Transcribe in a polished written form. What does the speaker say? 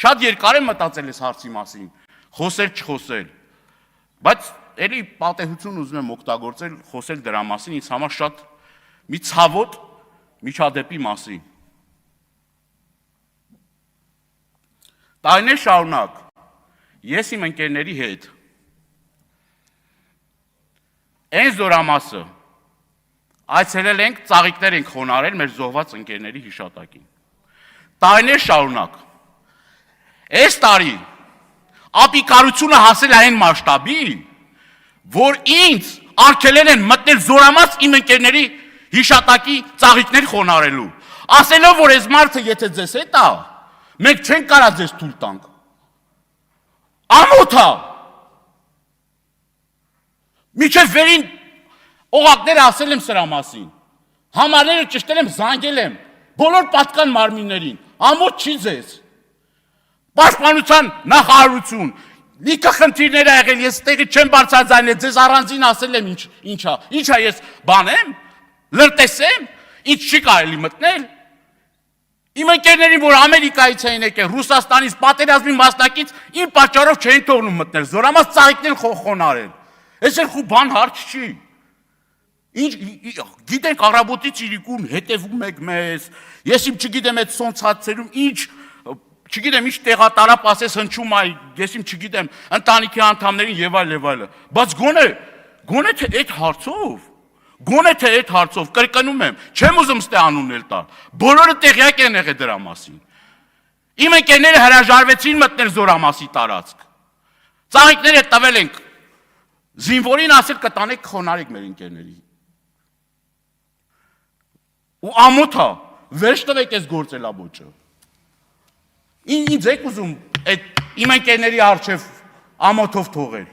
Շատ երկար եմ մտածել այս հարցի մասին, խոսել չխոսել, բայց էլի պատեհություն ուզում եմ օգտագործել, խոսել դրա մասին, ինձ համար շատ մի ցավոտ միջադեպի մասին։ Տարիներ շարունակ ես իմ ընկերների հետ այն զորամասը այցելել ենք, ծաղիկներ ենք խոնարհել մեր զոհված ընկերների հիշատակին։ Տարիներ շարունակ այս տարի ապիկարությունը հասել այն մասշտաբի, որ ինձ արգելել են մտնել զորամաս իմ ընկերների հիշատակի ծաղիկներ խոնարհելու, ասելով, որ այս մարդը եթե ձեզ հետ է, մենք չենք կարա ձեզ թույլ տանք։ Ամոթ է։ Միջև վերին օղակները ասել եմ սրա մասին, համարները ճշտել եմ, զանգել եմ, բոլոր պատկան մարմիններին, ամոթ չի ձեզ։ Պաշտպանության նախարարություն, լիքը խնդիրներ ա եղել, ես տեղի չեմ բարձրաձայնել, ձեզ առանձին ասել եմ ինչա ես բանեմ, լրտեսեմ, ինչ չի կարելի մտնել։ Իմ ընկերներին, որ Ամերիկայից էին եկել, Ռուսաստանից, պատերազմի մասնակից, իմ պատճառով չէին թողնում մտնել, զորամաս ծաղիկներ խոնարհել։ Այս էլ խու բան հարց չի։ Գիտենք առավոտից իրիկուն հետևում եք մեզ, ես իմ չգիտեմ այդ սոնցացերում ինչ, չգիտեմ ինչ տեղատարապ ասես հնչում այ, ես իմ չգիտեմ ընտանիքի անդամներին եւ այլ, բայց գոնե թե այդ հարցով, կրկնում եմ, չեմ ուզում ստե անուններ տալ, բոլորը տեղյակ են եղել դրա մասին։ Իմ ընկերները հրաժարվեցին մտնել զորամասի տարածք։ Ծաղիկները տվել ենք զինվորին ասել կտանեք խոնարհեք մեր ընկերների։ Ու ամոթ է, վերջ տվեք այս գործելաբոճը։ Ինձ եք ուզում այդ իմ ընկերների առջև ամոթով թողել։